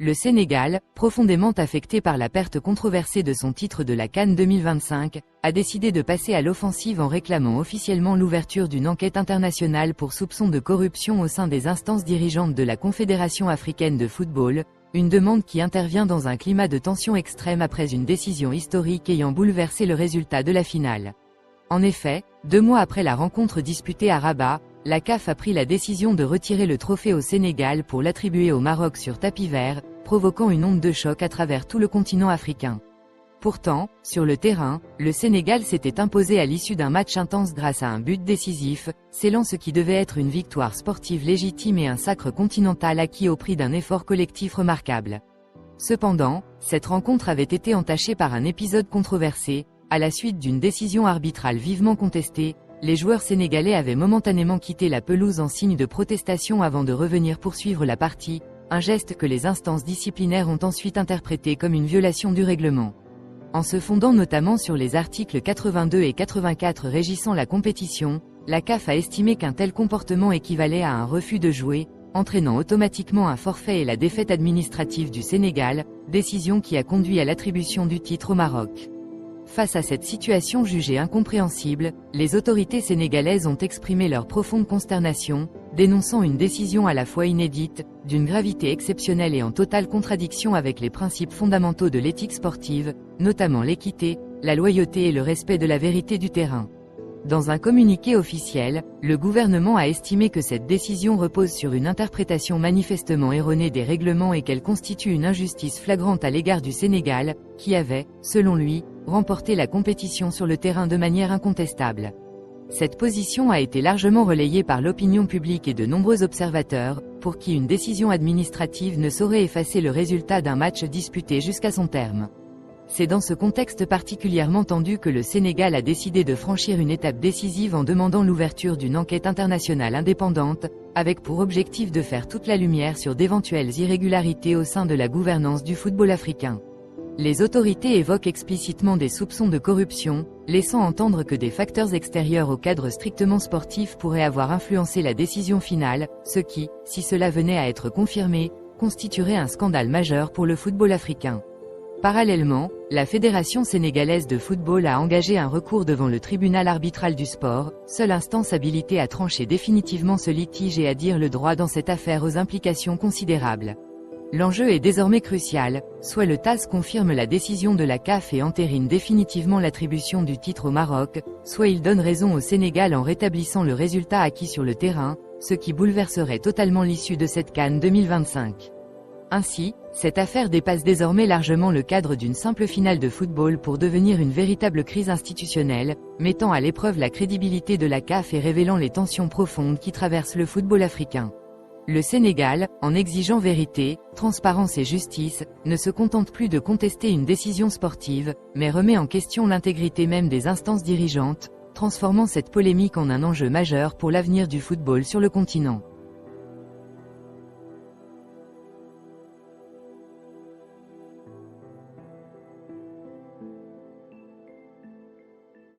Le Sénégal, profondément affecté par la perte controversée de son titre de la CAN 2025, a décidé de passer à l'offensive en réclamant officiellement l'ouverture d'une enquête internationale pour soupçons de corruption au sein des instances dirigeantes de la Confédération africaine de football, une demande qui intervient dans un climat de tension extrême après une décision historique ayant bouleversé le résultat de la finale. En effet, 2 mois après la rencontre disputée à Rabat, la CAF a pris la décision de retirer le trophée au Sénégal pour l'attribuer au Maroc sur tapis vert, provoquant une onde de choc à travers tout le continent africain. Pourtant, sur le terrain, le Sénégal s'était imposé à l'issue d'un match intense grâce à un but décisif, scellant ce qui devait être une victoire sportive légitime et un sacre continental acquis au prix d'un effort collectif remarquable. Cependant, cette rencontre avait été entachée par un épisode controversé. À la suite d'une décision arbitrale vivement contestée, les joueurs sénégalais avaient momentanément quitté la pelouse en signe de protestation avant de revenir poursuivre la partie, un geste que les instances disciplinaires ont ensuite interprété comme une violation du règlement. En se fondant notamment sur les articles 82 et 84 régissant la compétition, la CAF a estimé qu'un tel comportement équivalait à un refus de jouer, entraînant automatiquement un forfait et la défaite administrative du Sénégal, décision qui a conduit à l'attribution du titre au Maroc. Face à cette situation jugée incompréhensible, les autorités sénégalaises ont exprimé leur profonde consternation, dénonçant une décision à la fois inédite, d'une gravité exceptionnelle et en totale contradiction avec les principes fondamentaux de l'éthique sportive, notamment l'équité, la loyauté et le respect de la vérité du terrain. Dans un communiqué officiel, le gouvernement a estimé que cette décision repose sur une interprétation manifestement erronée des règlements et qu'elle constitue une injustice flagrante à l'égard du Sénégal, qui avait, selon lui, remporté la compétition sur le terrain de manière incontestable. Cette position a été largement relayée par l'opinion publique et de nombreux observateurs, pour qui une décision administrative ne saurait effacer le résultat d'un match disputé jusqu'à son terme. C'est dans ce contexte particulièrement tendu que le Sénégal a décidé de franchir une étape décisive en demandant l'ouverture d'une enquête internationale indépendante, avec pour objectif de faire toute la lumière sur d'éventuelles irrégularités au sein de la gouvernance du football africain. Les autorités évoquent explicitement des soupçons de corruption, laissant entendre que des facteurs extérieurs au cadre strictement sportif pourraient avoir influencé la décision finale, ce qui, si cela venait à être confirmé, constituerait un scandale majeur pour le football africain. Parallèlement, la Fédération sénégalaise de football a engagé un recours devant le tribunal arbitral du sport, seule instance habilitée à trancher définitivement ce litige et à dire le droit dans cette affaire aux implications considérables. L'enjeu est désormais crucial, soit le TAS confirme la décision de la CAF et entérine définitivement l'attribution du titre au Maroc, soit il donne raison au Sénégal en rétablissant le résultat acquis sur le terrain, ce qui bouleverserait totalement l'issue de cette CAN 2025. Ainsi, cette affaire dépasse désormais largement le cadre d'une simple finale de football pour devenir une véritable crise institutionnelle, mettant à l'épreuve la crédibilité de la CAF et révélant les tensions profondes qui traversent le football africain. Le Sénégal, en exigeant vérité, transparence et justice, ne se contente plus de contester une décision sportive, mais remet en question l'intégrité même des instances dirigeantes, transformant cette polémique en un enjeu majeur pour l'avenir du football sur le continent.